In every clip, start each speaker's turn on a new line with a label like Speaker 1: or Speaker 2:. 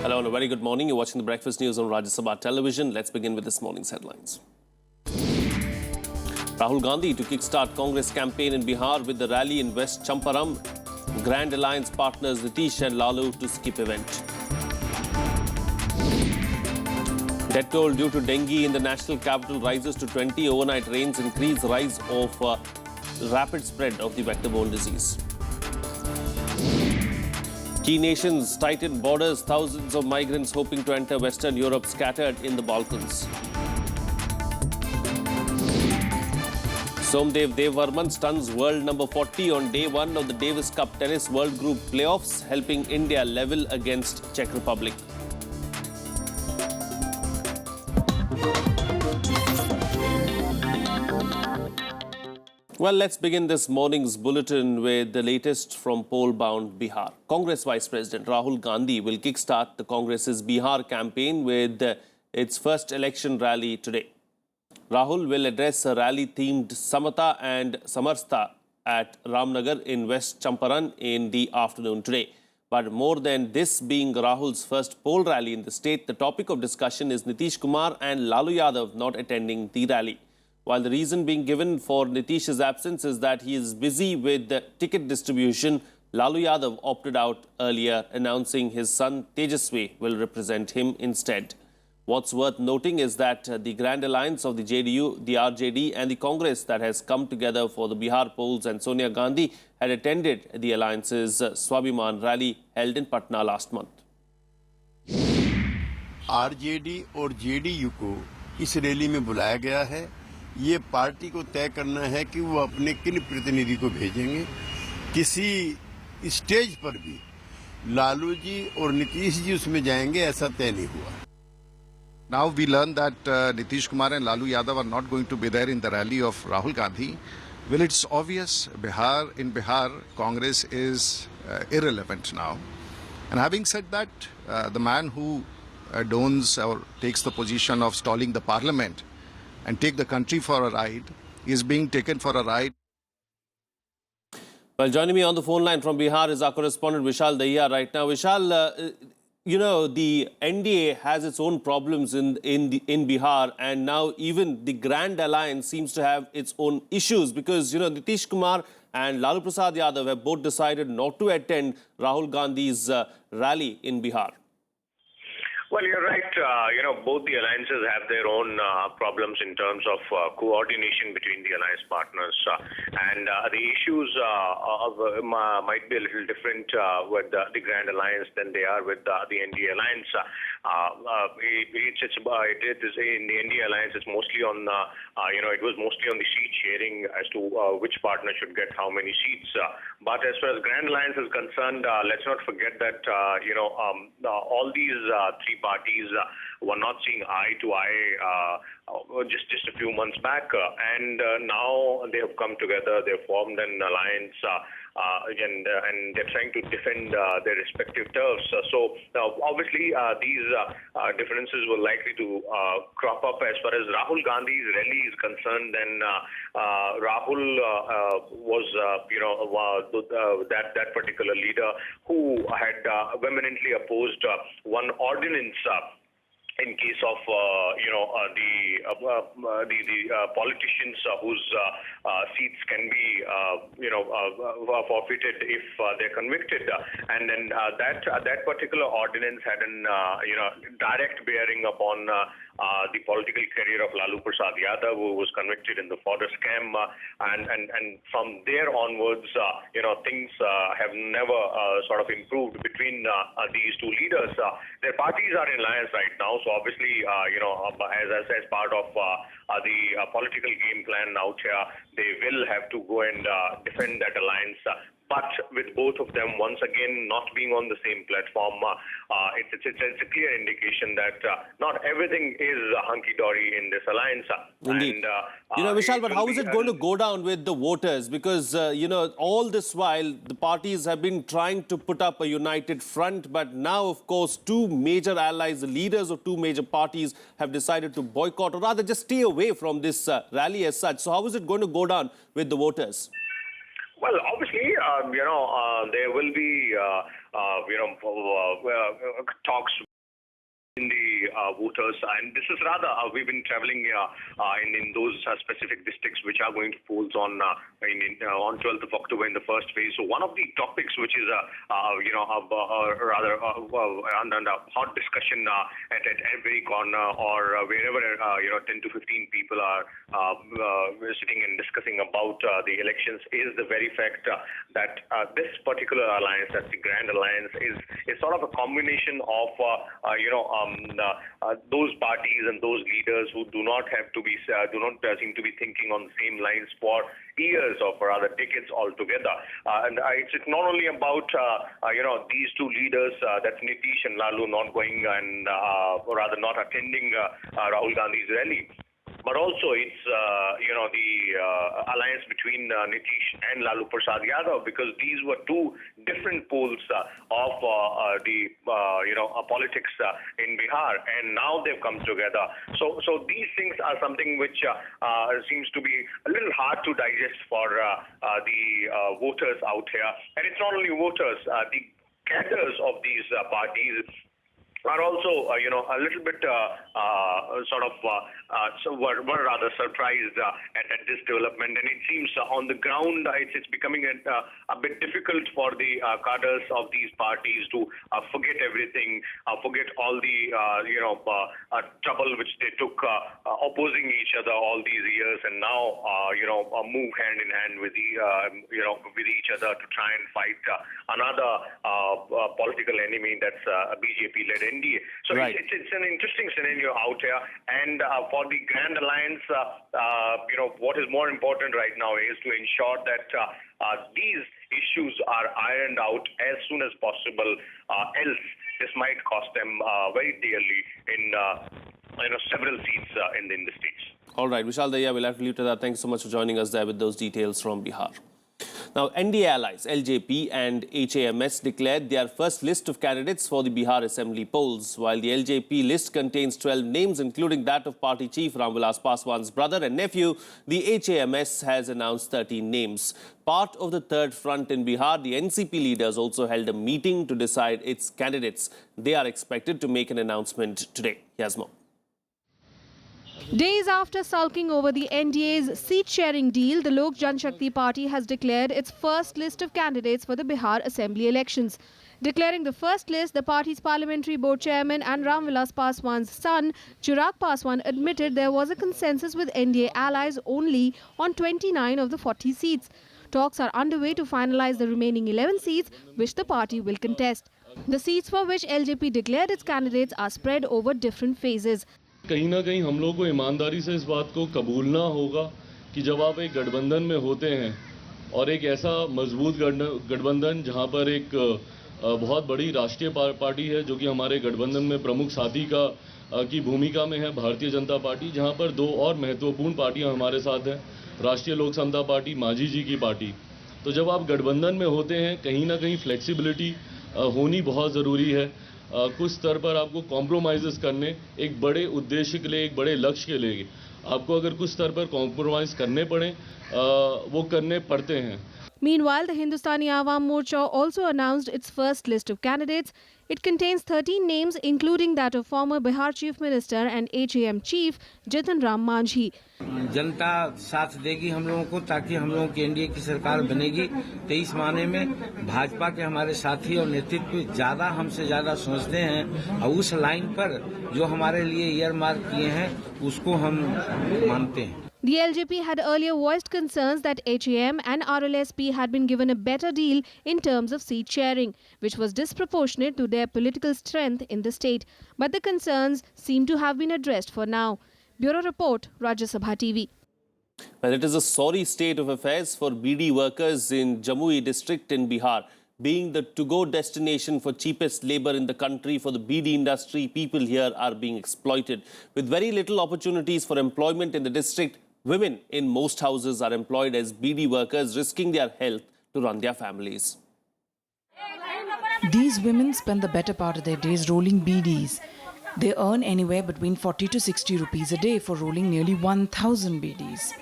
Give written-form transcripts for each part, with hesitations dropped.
Speaker 1: Hello and a very good morning. You're watching the Breakfast News on Rajya television. Let's begin with this morning's headlines. Rahul Gandhi to kickstart Congress campaign in Bihar with the rally in West Champaram. Grand Alliance partners Nitish and Lalu to skip event. Death toll due to dengue in the national capital rises to 20. Overnight rains increase rise of rapid spread of the vector-borne disease. Key nations tighten borders. Thousands of migrants hoping to enter Western Europe scattered in the Balkans. Somdev Devvarman stuns world number 40 on day one of the Davis Cup Tennis World Group playoffs, helping India level against Czech Republic. Well, let's begin this morning's bulletin with the latest from poll-bound Bihar. Congress Vice President Rahul Gandhi will kickstart the Congress's Bihar campaign with its first election rally today. Rahul will address a rally themed Samata and Samarstha at Ramnagar in West Champaran in the afternoon today. But more than this being Rahul's first poll rally in the state, the topic of discussion is Nitish Kumar and Lalu Yadav not attending the rally. While the reason being given for Nitish's absence is that he is busy with the ticket distribution, Lalu Yadav opted out earlier, announcing his son Tejaswi will represent him instead. What's worth noting is that the Grand Alliance of the JDU, the RJD and the Congress that has come together for the Bihar polls and Sonia Gandhi had attended the alliance's Swabhiman rally held in Patna last month.
Speaker 2: RJD और JDU को इस rally में बुलाया गया है। ये party को तय करना है कि वो अपने किन प्रतिनिधि को भेजेंगे। किसी स्टेज पर भी लालू जी और नीतीश जी उसमें जाएंगे ऐसा तय नहीं हुआ।
Speaker 3: Now we learn that Nitish Kumar and Lalu Yadav are not going to be there in the rally of Rahul Gandhi. Well, it's obvious in Bihar, Congress is irrelevant now. And having said that, the man who adorns or takes the position of stalling the parliament and take the country for a ride is being taken for a ride.
Speaker 1: Well, joining me on the phone line from Bihar is our correspondent Vishal Dahiya right now. Vishal, you know, the NDA has its own problems in Bihar, and now even the Grand Alliance seems to have its own issues because, you know, Nitish Kumar and Lalu Prasad Yadav have both decided not to attend Rahul Gandhi's rally in Bihar.
Speaker 4: Well, you're right. Both the alliances have their own problems in terms of coordination between the alliance partners. And the issues might be a little different with the Grand Alliance than they are with the NDA Alliance. It is in the NDA Alliance, it's mostly on, it was mostly on the seat sharing as to which partner should get how many seats. But as far as Grand Alliance is concerned, let's not forget that, all these three parties were not seeing eye to eye just a few months back, and now they have come together. They have formed an alliance, and they're trying to defend their respective turfs. So obviously these differences were likely to crop up. As far as Rahul Gandhi's rally is concerned, then Rahul was that particular leader who had vehemently opposed one ordinance in case of the politicians whose seats can be forfeited if they're convicted, and then that particular ordinance had an direct bearing upon the political career of Lalu Prasad Yadav, who was convicted in the fodder scam, and from there onwards, things have never sort of improved between these two leaders. Their parties are in alliance right now, so obviously, as part of the political game plan out here, they will have to go and defend that alliance. But with both of them once again not being on the same platform, it's a clear indication that not everything is hunky-dory in this alliance.
Speaker 1: Indeed. And, Vishal, but how is it going to go down with the voters? Because, all this while, the parties have been trying to put up a united front. But now, of course, two major allies, the leaders of two major parties, have decided to boycott or rather just stay away from this rally as such. So how is it going to go down with the voters?
Speaker 4: Well, obviously, there will be, talks in the voters, and this is rather we've been traveling in those specific districts which are going to polls on 12th of October in the first phase. So one of the topics which is rather under hot discussion at every corner or wherever 10 to 15 people are sitting and discussing about the elections is the very fact that this particular alliance, that's the Grand Alliance, is sort of a combination of those parties and those leaders who do not seem to be thinking on the same lines for years or for rather decades altogether. And it's not only about these two leaders, that's Nitish and Lalu, not going and or rather not attending Rahul Gandhi's rally. But also it's the alliance between Nitish and Lalu Prasad Yadav, because these were two different poles of the politics in Bihar, and now they've come together. So these things are something which seems to be a little hard to digest for the voters out here. And it's not only voters, the cadres of these parties are also, a little bit were rather surprised at this development. And it seems on the ground it's becoming a bit difficult for the cadres of these parties to forget everything, forget all the trouble which they took opposing each other all these years, and now move hand in hand with with each other to try and fight another political enemy, that's a BJP-led NDA. So
Speaker 1: right.
Speaker 4: It's an interesting scenario out here, and for the Grand Alliance, what is more important right now is to ensure that these issues are ironed out as soon as possible. Else, this might cost them very dearly in several seats in the states.
Speaker 1: All right, Vishal Daya, we'll have to leave to that. Thanks so much for joining us there with those details from Bihar. Now, NDA allies LJP and HAMS declared their first list of candidates for the Bihar Assembly polls. While the LJP list contains 12 names, including that of party chief Ramvilas Paswan's brother and nephew, the HAMS has announced 13 names. Part of the third front in Bihar, the NCP leaders also held a meeting to decide its candidates. They are expected to make an announcement today. Here's more.
Speaker 5: Days after sulking over the NDA's seat-sharing deal, the Lok Janshakti Party has declared its first list of candidates for the Bihar Assembly elections. Declaring the first list, the party's parliamentary board chairman and Ramvilas Paswan's son, Chirag Paswan, admitted there was a consensus with NDA allies only on 29 of the 40 seats. Talks are underway to finalize the remaining 11 seats, which the party will contest. The seats for which LJP declared its candidates are spread over different phases.
Speaker 6: कहीं ना कहीं हम लोग को ईमानदारी से इस बात को कबूलना होगा कि जब आप एक गठबंधन में होते हैं और एक ऐसा मजबूत गठबंधन जहां पर एक बहुत बड़ी राष्ट्रीय पार्टी है जो कि हमारे गठबंधन में प्रमुख साथी की भूमिका में है, भारतीय जनता पार्टी, जहां पर दो और महत्वपूर्ण पार्टियां हमारे साथ हैं, राष्ट्रीय लोक समता पार्टी, मांझी जी की पार्टी। तो जब आप गठबंधन में होते हैं कहीं ना कहीं फ्लेक्सिबिलिटी होनी बहुत ज़रूरी है। कुछ स्तर पर आपको कॉम्प्रोमाइज़ करने, एक बड़े उद्देश्य के लिए, एक बड़े लक्ष्य के लिए आपको अगर कुछ स्तर पर कॉम्प्रोमाइज़ करने पड़े, वो करने पड़ते हैं।
Speaker 5: Meanwhile, the Hindustani Awam Morcha also announced its first list of candidates. It contains 13 names, including that of former Bihar Chief Minister and HAM Chief Jitan Ram Manjhi.
Speaker 7: जनता साथ देगी हम लोगों को, ताकि हम लोगों की एनडीए की सरकार बनेगी। 23 माने में भाजपा के हमारे साथी और नेतृत्व ज्यादा हमसे ज्यादा सोचते हैं, और उस लाइन पर जो हमारे लिए ईयर मार्क किए हैं उसको हम मानते हैं।
Speaker 5: The LJP had earlier voiced concerns that HAM and RLSP had been given a better deal in terms of seat sharing, which was disproportionate to their political strength in the state. But the concerns seem to have been addressed for now. Bureau Report, Rajya Sabha TV.
Speaker 1: Well, it is a sorry state of affairs for BD workers in Jamui district in Bihar. Being the to-go destination for cheapest labor in the country for the BD industry, people here are being exploited. With very little opportunities for employment in the district, women in most houses are employed as BD workers, risking their health to run their families.
Speaker 8: These women spend the better part of their days rolling BDs. They earn anywhere between 40 to 60 rupees a day for rolling nearly 1,000 BDs.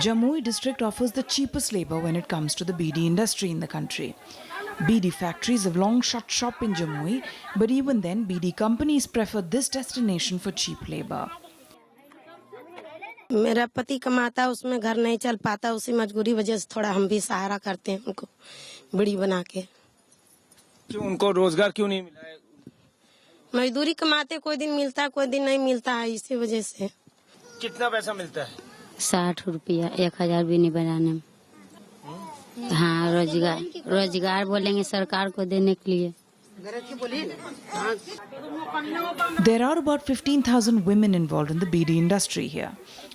Speaker 8: Jamui district offers the cheapest labor when it comes to the BD industry in the country. Beedi factories have long shut shop in Jamui, but even then, beedi companies prefer this destination for cheap labor.
Speaker 9: मेरा पति कमाता उसमें घर नहीं चल पाता उसी मजबूरी वजह से थोड़ा हम भी सहारा करते हैं उनको बीड़ी बना के
Speaker 10: क्यों उनको रोजगार क्यों नहीं मिला है
Speaker 9: मजदूरी कमाते कोई दिन मिलता है कोई दिन नहीं मिलता है इसी वजह से
Speaker 10: कितना पैसा मिलता है
Speaker 11: 60 रुपया 1000 भी नहीं बनाने में हाँ रोजगार बोलेंगे सरकार को देने के लिए
Speaker 8: There are about 15,000 women involved in the beedi industry here.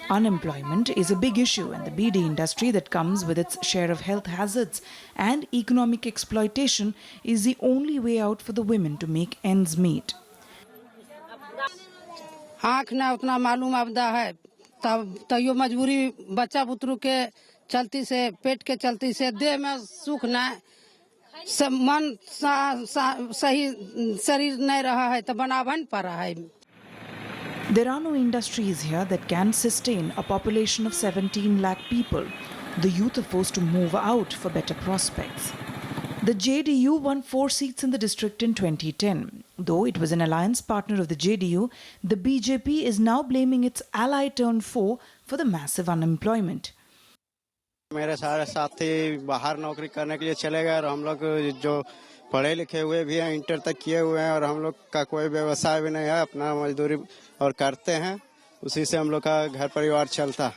Speaker 8: Unemployment is a big issue, and the beedi industry that comes with its share of health hazards and economic exploitation is the only way out for the women to make ends meet.
Speaker 12: आँख ना उतना मालूम आपदा है तब तैयो मजबूरी बच्चा बुतरू के चलती से पेट के चलती से देह में सुख ना मन सही शरीर नहीं रहा है तो बनावा नहीं पा रहा है
Speaker 8: There are no industries here that can sustain a population of 17 lakh people. The youth are forced to move out for better prospects. The JDU won 4 seats in the district in 2010. Though it was an alliance partner of the JDU, the BJP is now blaming its ally turned foe for the massive unemployment.
Speaker 13: मेरे सारे साथी बाहर नौकरी करने के लिए चले गए और हम लोग जो पढ़े लिखे हुए भी हैं इंटर तक किए हुए हैं और हम लोग का कोई व्यवसाय भी नहीं है अपना मजदूरी और करते हैं उसी से हम लोग का घर परिवार चलता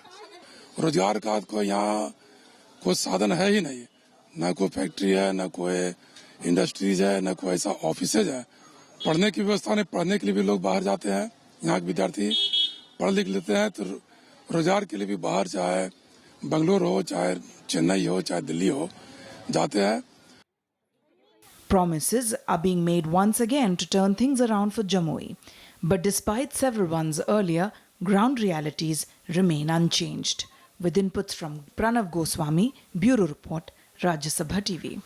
Speaker 14: रोजगार का कोई यहाँ कोई साधन है ही नहीं न कोई फैक्ट्री है न कोई इंडस्ट्रीज है न कोई ऐसा ऑफिसेज है पढ़ने की व्यवस्था नहीं पढ़ने के लिए भी लोग बाहर जाते हैं यहाँ के विद्यार्थी पढ़ लिख लेते हैं तो रोजगार के लिए भी बाहर चाहे बंगलोर हो चाहे चेन्नई हो चाहे दिल्ली हो जाते हैं
Speaker 8: Promises are being made once again to turn things around for Jamui. But despite several ones earlier, ground realities remain unchanged. With inputs from Pranav Goswami, Bureau Report, Rajya Sabha TV.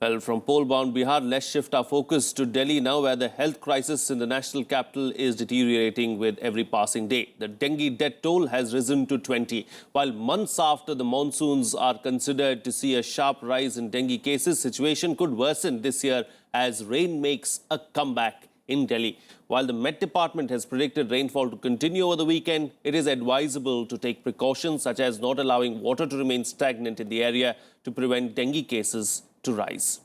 Speaker 1: Well, from pole-bound Bihar, let's shift our focus to Delhi now, where the health crisis in the national capital is deteriorating with every passing day. The dengue death toll has risen to 20. While months after the monsoons are considered to see a sharp rise in dengue cases, situation could worsen this year as rain makes a comeback in Delhi. While the Met Department has predicted rainfall to continue over the weekend, it is advisable to take precautions such as not allowing water to remain stagnant in the area to prevent dengue cases to rise.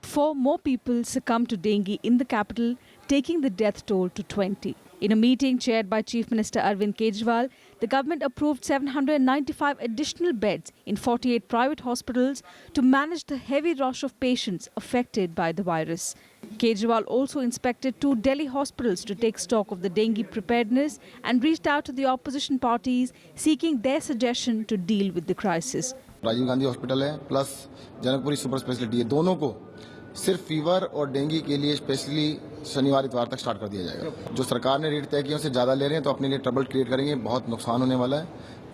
Speaker 5: 4 more people succumbed to dengue in the capital, taking the death toll to 20. In a meeting chaired by Chief Minister Arvind Kejriwal, the government approved 795 additional beds in 48 private hospitals to manage the heavy rush of patients affected by the virus. Kejriwal also inspected 2 Delhi hospitals to take stock of the dengue preparedness and reached out to the opposition parties seeking their suggestion to deal with the crisis.
Speaker 15: Rajiv Gandhi hospital है plus Janakpuri super speciality है दोनों को सिर्फ fever और dengue के लिए specially शनिवार इतवार तक स्टार्ट कर दिया जाएगा जो सरकार ने रेट तय किया उससे ज़्यादा ले रहे हैं तो अपने लिए ट्रबल क्रिएट करेंगे बहुत नुकसान होने वाला है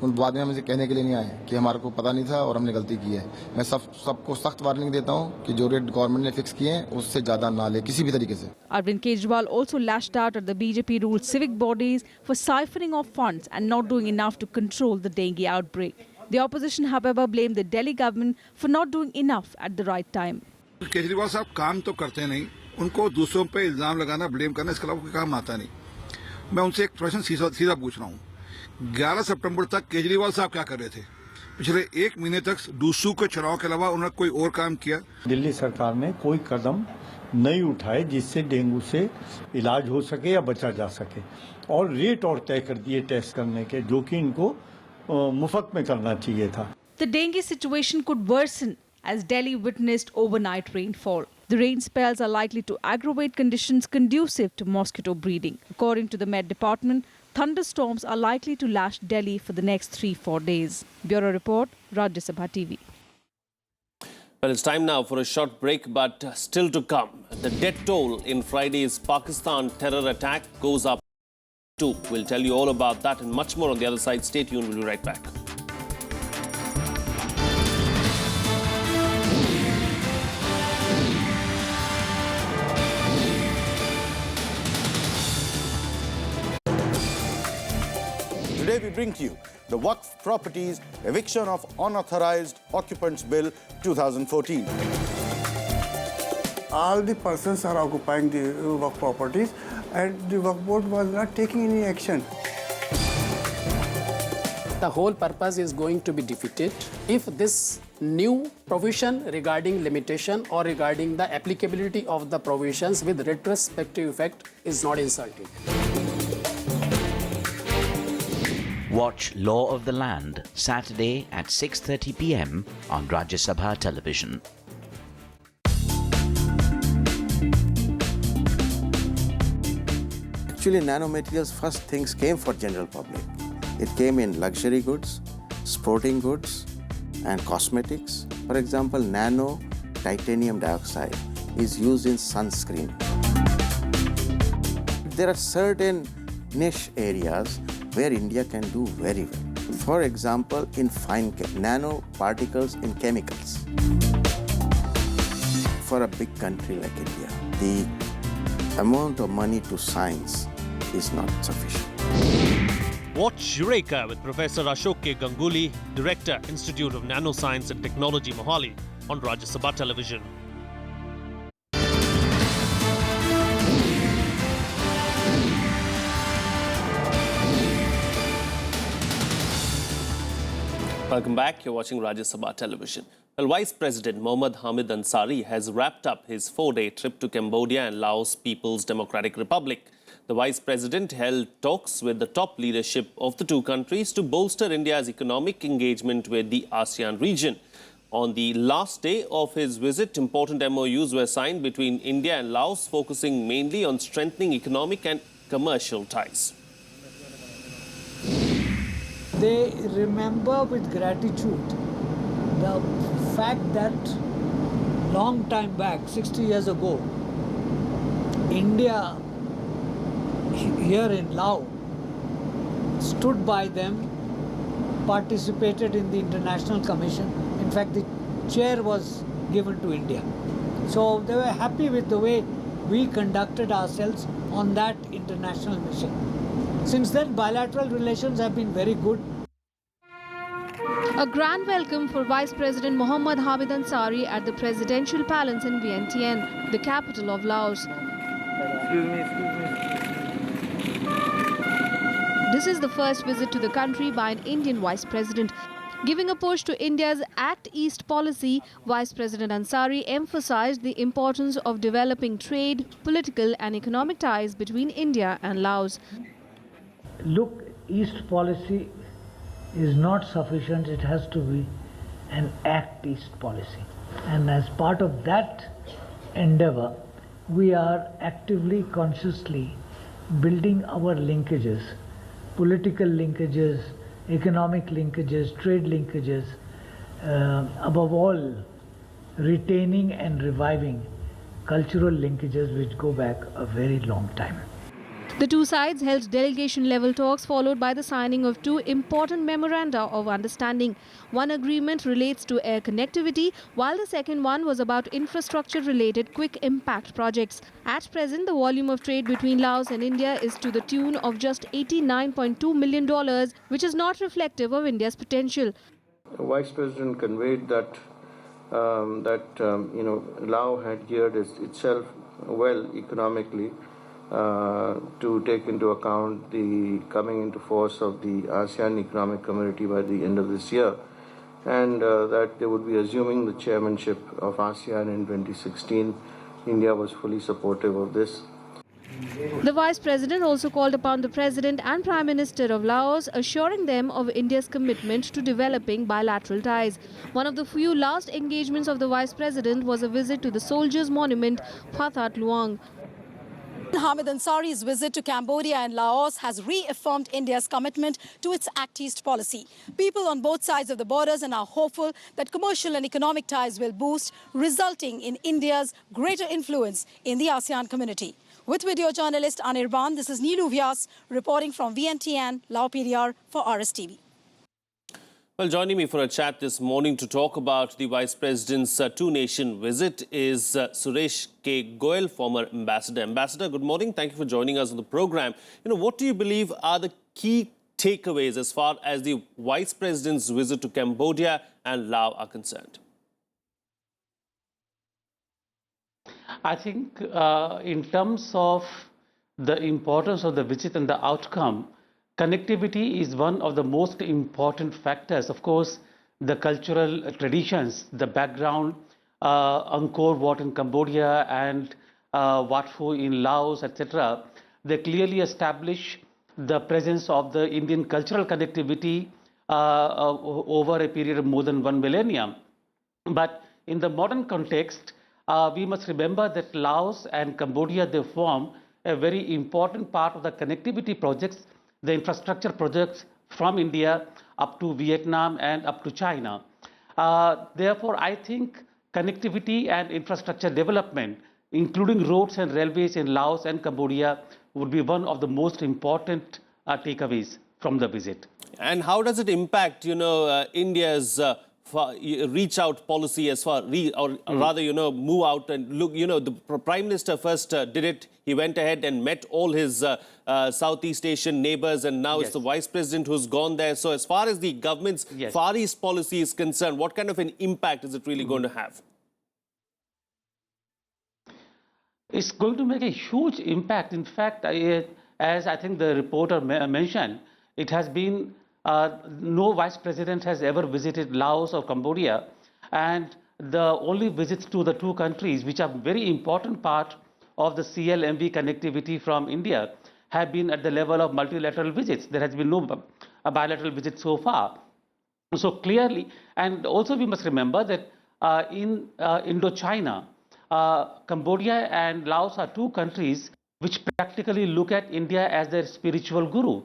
Speaker 15: उन बाद में हम इसे कहने के लिए नहीं आए कि हमारे को पता नहीं था और हमने गलती की है मैं सबको सख्त वार्निंग देता हूं कि जो रेट गवर्नमेंट ने फिक्स किए हैं उससे ज़्यादा ना ले किसी भी तरीके से
Speaker 5: Arvind Kejriwal also lashed out at the BJP-ruled civic bodies for siphoning off funds and not doing enough to control the dengue outbreak. The opposition, however, blamed the Delhi government for not doing enough at the right time.
Speaker 16: Kejriwal साहब काम तो करते नहीं उनको दूसरों पे इल्जाम लगाना ब्लेम करना इसके अलावा कोई काम आता नहीं मैं उनसे एक प्रश्न सीधा पूछ रहा हूँ 11 सितंबर तक केजरीवाल साहब क्या कर रहे थे पिछले 1 महीने तक दूसरों के चुनाव के अलावा उन्होंने कोई और काम किया
Speaker 17: दिल्ली सरकार ने कोई कदम नहीं उठाए जिससे डेंगू से इलाज हो सके या बचा जा सके और रेट और तय कर दिए टेस्ट करने के जो कि इनको मुफ्त में करना चाहिए था
Speaker 5: The dengue situation could worsen as Delhi witnessed overnight rainfall. The rain spells are likely to aggravate conditions conducive to mosquito breeding. According to the Met Department, thunderstorms are likely to lash Delhi for the next 3-4 days. Bureau Report, Rajya Sabha TV.
Speaker 1: Well, it's time now for a short break, but still to come. The death toll in Friday's Pakistan terror attack goes up too. We'll tell you all about that and much more on the other side. Stay tuned, we'll be right back.
Speaker 18: Today we bring to you the Waqf Properties Eviction of Unauthorized Occupants Bill 2014.
Speaker 19: All the persons are occupying the Waqf properties and the Waqf board was not taking any action.
Speaker 20: The whole purpose is going to be defeated if this new provision regarding limitation or regarding the applicability of the provisions with retrospective effect is not inserted.
Speaker 21: Watch Law of the Land Saturday at 6:30 p.m. on Rajya Sabha television.
Speaker 22: Actually, nanomaterials first things came for general public. It came in luxury goods, sporting goods, and cosmetics. For example, nano titanium dioxide is used in sunscreen. There are certain niche areas where India can do very well. For example, in fine nanoparticles in chemicals. For a big country like India, the amount of money to science is not sufficient.
Speaker 1: Watch Eureka with Professor Ashok K. Ganguly, Director, Institute of Nanoscience and Technology, Mohali, on Rajya Sabha television. Welcome back. You're watching Rajya Sabha television. Well, Vice President Mohammad Hamid Ansari has wrapped up his 4-day trip to Cambodia and Laos People's Democratic Republic. The Vice President held talks with the top leadership of the two countries to bolster India's economic engagement with the ASEAN region. On the last day of his visit, important MOUs were signed between India and Laos, focusing mainly on strengthening economic and commercial ties.
Speaker 23: They remember with gratitude the fact that long time back, 60 years ago, India here in Laos stood by them, participated in the International Commission. In fact, the chair was given to India. So they were happy with the way we conducted ourselves on that international mission. Since then, bilateral relations have been very good.
Speaker 5: A grand welcome for Vice President Mohammad Hamid Ansari at the Presidential Palace in Vientiane, the capital of Laos. This is the first visit to the country by an Indian Vice President. Giving a push to India's Act East policy, Vice President Ansari emphasized the importance of developing trade, political and economic ties between India and Laos.
Speaker 23: Look, East policy is not sufficient. It has to be an Act East policy. And as part of that endeavor, we are actively, consciously building our linkages, political linkages, economic linkages, trade linkages, above all, retaining and reviving cultural linkages which go back a very long time.
Speaker 5: The two sides held delegation-level talks followed by the signing of two important memoranda of understanding. One agreement relates to air connectivity, while the second one was about infrastructure-related quick impact projects. At present, the volume of trade between Laos and India is to the tune of just $89.2 million, which is not reflective of India's potential.
Speaker 24: The Vice President conveyed that Laos had geared itself well economically to take into account the coming into force of the ASEAN Economic Community by the end of this year, and that they would be assuming the chairmanship of ASEAN in 2016. India was fully supportive of this.
Speaker 5: The Vice President also called upon the President and Prime Minister of Laos, assuring them of India's commitment to developing bilateral ties. One of the few last engagements of the Vice President was a visit to the Soldiers' Monument, Pathat Luang.
Speaker 25: Hamid Ansari's visit to Cambodia and Laos has reaffirmed India's commitment to its Act East policy. People on both sides of the borders are now hopeful that commercial and economic ties will boost, resulting in India's greater influence in the ASEAN community. With video journalist Anirban, this is Neelu Vyas reporting from Vientiane, Laos PDR for RSTV.
Speaker 1: Well, joining me for a chat this morning to talk about the Vice President's two-nation visit is Suresh K. Goel, former ambassador. Ambassador, good morning. Thank you for joining us on the program. What do you believe are the key takeaways as far as the Vice President's visit to Cambodia and Laos are concerned?
Speaker 2: I think in terms of the importance of the visit and the outcome, connectivity is one of the most important factors. Of course, the cultural traditions, the background, Angkor Wat in Cambodia and Wat Pho in Laos, etc., they clearly establish the presence of the Indian cultural connectivity over a period of more than 1 millennium. But in the modern context, we must remember that Laos and Cambodia, they form a very important part of the connectivity projects, the infrastructure projects from India up to Vietnam and up to China. Therefore, I think connectivity and infrastructure development, including roads and railways in Laos and Cambodia, would be one of the most important takeaways from the visit.
Speaker 1: And how does it impact, India's reach out policy as far, rather, move out and look, the Prime Minister first did it. He went ahead and met all his Southeast Asian neighbors, and now it's the Vice President who's gone there. So as far as the government's Far East policy is concerned, what kind of an impact is it really going to have?
Speaker 2: It's going to make a huge impact. In fact, as I think the reporter mentioned, it has been no Vice President has ever visited Laos or Cambodia, and the only visits to the two countries, which are very important part of the CLMV connectivity from India, have been at the level of multilateral visits. There has been no bilateral visit so far. So clearly, and also we must remember that in Indochina, Cambodia and Laos are two countries which practically look at India as their spiritual guru.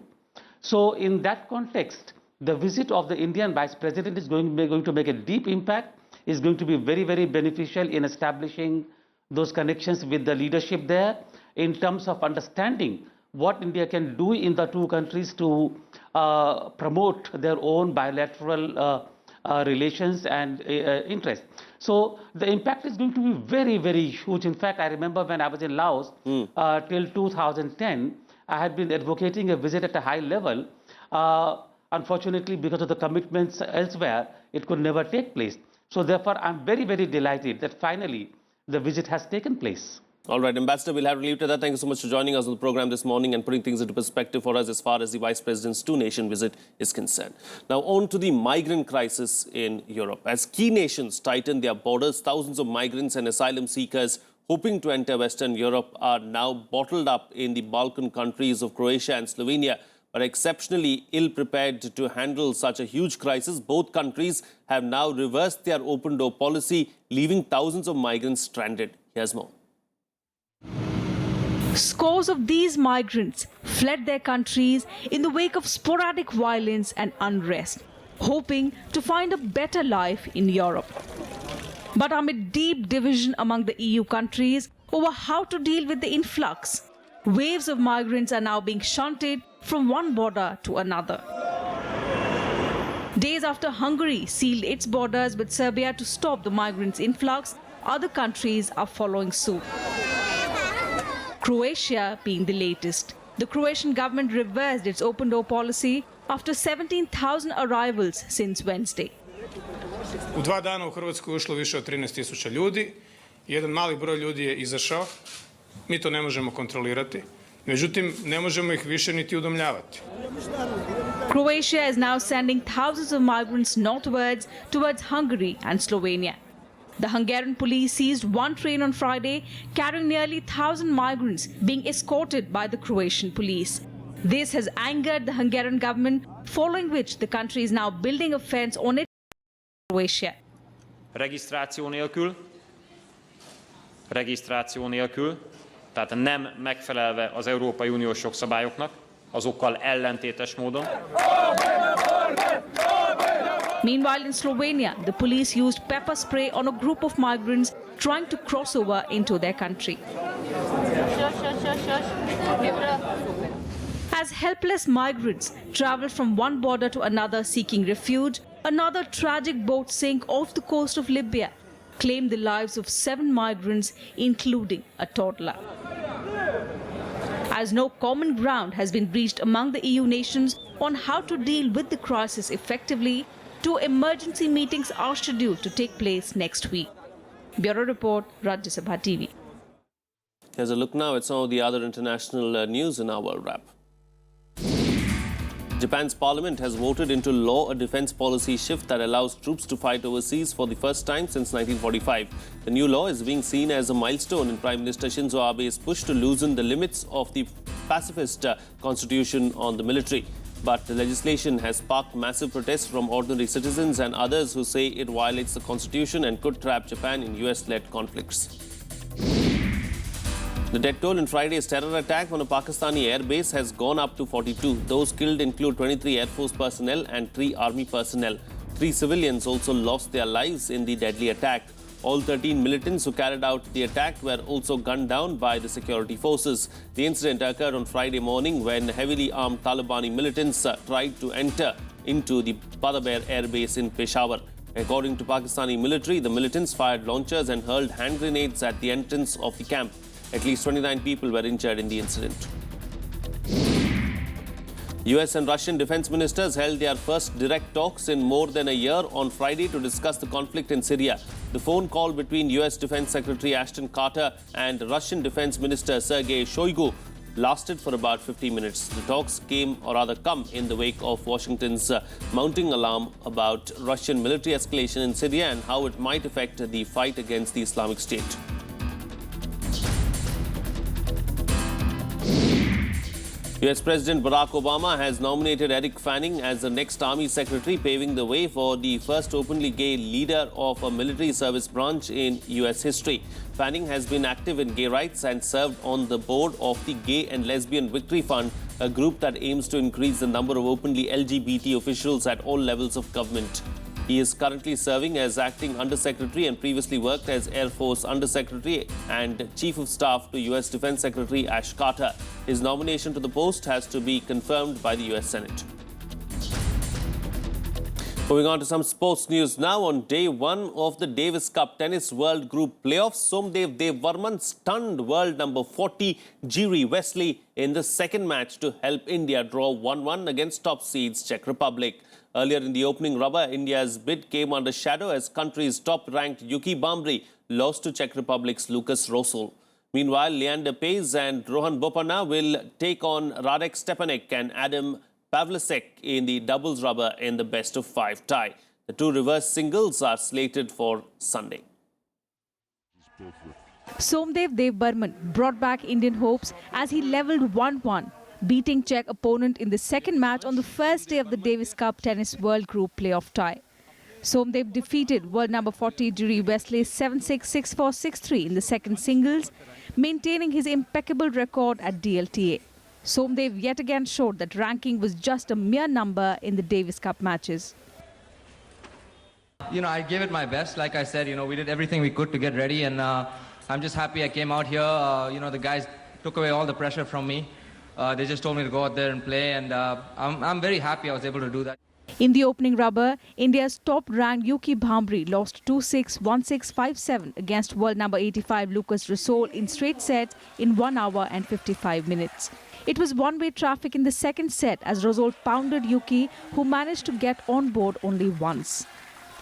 Speaker 2: So in that context, the visit of the Indian Vice President is going to make a deep impact, is going to be very, very beneficial in establishing those connections with the leadership there in terms of understanding what India can do in the two countries to promote their own bilateral relations and interests. So the impact is going to be very, very huge. In fact, I remember when I was in Laos till 2010, I had been advocating a visit at a high level. Unfortunately, because of the commitments elsewhere, it could never take place. So therefore, I'm very, very delighted that finally the visit has taken place.
Speaker 1: All right, Ambassador, we'll have to leave to that. Thank you so much for joining us on the program this morning and putting things into perspective for us as far as the Vice President's two-nation visit is concerned. Now, on to the migrant crisis in Europe. As key nations tighten their borders, thousands of migrants and asylum seekers hoping to enter Western Europe are now bottled up in the Balkan countries of Croatia and Slovenia, but exceptionally ill-prepared to handle such a huge crisis. Both countries have now reversed their open-door policy, leaving thousands of migrants stranded. Here's more.
Speaker 3: Scores of these migrants fled their countries in the wake of sporadic violence and unrest, hoping to find a better life in Europe. But amid deep division among the EU countries over how to deal with the influx, waves of migrants are now being shunted from one border to another. Days after Hungary sealed its borders with Serbia to stop the migrants' influx, other countries are following suit. Croatia being the latest. The Croatian government reversed its open-door policy after 17,000 arrivals since Wednesday.
Speaker 4: U 2 dana u Hrvatsku ušlo više od 13.000 ljudi. Jedan mali broj ljudi je izašao. Mi to ne možemo kontrolirati. Međutim, ne možemo ih više niti udomljavati.
Speaker 3: Croatia is now sending thousands of migrants northwards towards Hungary and Slovenia. The Hungarian police seized one train on Friday carrying nearly 1,000 migrants being escorted by the Croatian police. This has angered the Hungarian government, following which the country is now building a fence on its Croatia.
Speaker 6: Regisztráció nélkül, tehát nem megfelelve az Európai Uniós jogszabályoknak, azokkal ellentétes módon.
Speaker 3: Meanwhile, in Slovenia, the police used pepper spray on a group of migrants trying to cross over into their country. As helpless migrants travel from one border to another seeking refuge, another tragic boat sank off the coast of Libya, claimed the lives of 7 migrants, including a toddler. As no common ground has been reached among the EU nations on how to deal with the crisis effectively. 2 emergency meetings are scheduled to take place next week. Bureau Report, Rajya Sabha TV.
Speaker 1: Here's a look now at some of the other international news in our World Wrap. Japan's parliament has voted into law a defense policy shift that allows troops to fight overseas for the first time since 1945. The new law is being seen as a milestone in Prime Minister Shinzo Abe's push to loosen the limits of the pacifist constitution on the military. But the legislation has sparked massive protests from ordinary citizens and others who say it violates the constitution and could trap Japan in US-led conflicts. The death toll in Friday's terror attack on a Pakistani airbase has gone up to 42. Those killed include 23 Air Force personnel and 3 Army personnel. 3 civilians also lost their lives in the deadly attack. All 13 militants who carried out the attack were also gunned down by the security forces. The incident occurred on Friday morning when heavily armed Talibani militants tried to enter into the Badaber airbase in Peshawar. According to Pakistani military, the militants fired launchers and hurled hand grenades at the entrance of the camp. At least 29 people were injured in the incident. US and Russian defense ministers held their first direct talks in more than a year on Friday to discuss the conflict in Syria. The phone call between US Defense Secretary Ashton Carter and Russian Defense Minister Sergei Shoigu lasted for about 50 minutes. The talks come in the wake of Washington's mounting alarm about Russian military escalation in Syria and how it might affect the fight against the Islamic State. US President Barack Obama has nominated Eric Fanning as the next Army Secretary, paving the way for the first openly gay leader of a military service branch in US history. Fanning has been active in gay rights and served on the board of the Gay and Lesbian Victory Fund, a group that aims to increase the number of openly LGBT officials at all levels of government. He is currently serving as acting Undersecretary and previously worked as Air Force Undersecretary and Chief of Staff to US Defense Secretary Ash Carter. His nomination to the post has to be confirmed by the US Senate. Moving on to some sports news now. On day 1 of the Davis Cup Tennis World Group Playoffs, Somdev Devvarman stunned world number 40 Jiri Wesley in the second match to help India draw 1-1 against top seeds Czech Republic. Earlier in the opening rubber, India's bid came under shadow as country's top-ranked Yuki Bambri lost to Czech Republic's Lukas Rosol. Meanwhile, Leander Paes and Rohan Bopanna will take on Radek Stepanek and Adam Pavlicek in the doubles rubber in the best-of-5 tie. The 2 reverse singles are slated for Sunday.
Speaker 3: Somdev Devvarman brought back Indian hopes as he levelled 1-1, beating Czech opponent in the second match on the first day of the Davis Cup Tennis World Group Playoff tie. Somdev defeated world number 40 Jiri Wesley 7-6, 6-4, 6-3 in the second singles, maintaining his impeccable record at DLTA. Somdev yet again showed that ranking was just a mere number in the Davis Cup matches.
Speaker 7: I gave it my best. Like I said, we did everything we could to get ready, and I'm just happy I came out here. The guys took away all the pressure from me. They just told me to go out there and play, and I'm very happy I was able to do that.
Speaker 3: In the opening rubber, India's top-ranked Yuki Bambri lost 2-6, 1-6, 5-7 against world number 85 Lukas Rosol in straight sets in 1 hour and 55 minutes. It was one-way traffic in the second set as Rosol pounded Yuki, who managed to get on board only once.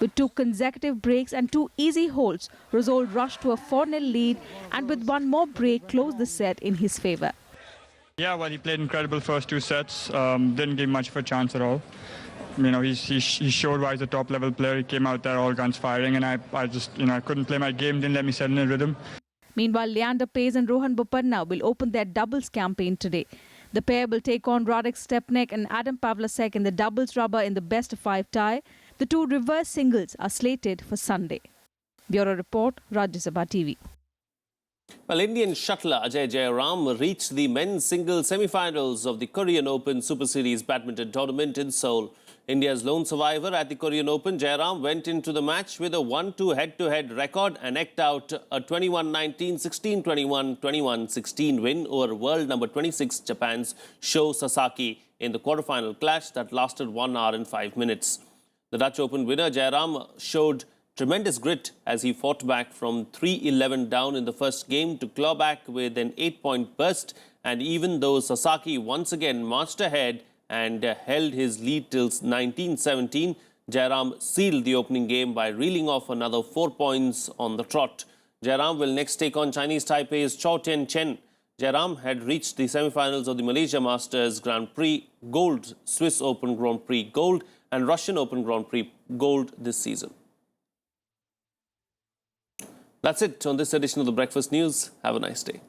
Speaker 3: With 2 consecutive breaks and 2 easy holds, Rosol rushed to a 4-0 lead and with one more break closed the set in his favour.
Speaker 9: Yeah, well, he played incredible first 2 sets, didn't give much of a chance at all. He showed why he's a top-level player. He came out there all guns firing, and I just, I couldn't play my game, didn't let me settle in rhythm.
Speaker 3: Meanwhile, Leander Paes and Rohan Bopanna will open their doubles campaign today. The pair will take on Radek Stepanek and Adam Pavlicek in the doubles rubber in the best-of-5 tie. The 2 reverse singles are slated for Sunday. Bureau Report, Rajya Sabha TV.
Speaker 1: Well, Indian shuttler Ajay Jayaram reached the men's singles semi-finals of the Korean Open Super Series badminton tournament in Seoul. India's lone survivor at the Korean Open, Jayaram went into the match with a 1-2 head-to-head record and eked out a 21-19, 16-21, 21-16 win over world number 26 Japan's Sho Sasaki in the quarterfinal clash that lasted 1 hour and 5 minutes. The Dutch Open winner, Jayaram, showed tremendous grit as he fought back from 3-11 down in the first game to claw back with an 8-point burst, and even though Sasaki once again marched ahead and held his lead till 19-17. Jairam sealed the opening game by reeling off another 4 points on the trot. Jairam will next take on Chinese Taipei's Chao Tian-chen. Jairam had reached the semi-finals of the Malaysia Masters Grand Prix Gold, Swiss Open Grand Prix Gold and Russian Open Grand Prix Gold this season. That's it on this edition of the Breakfast News. Have a nice day.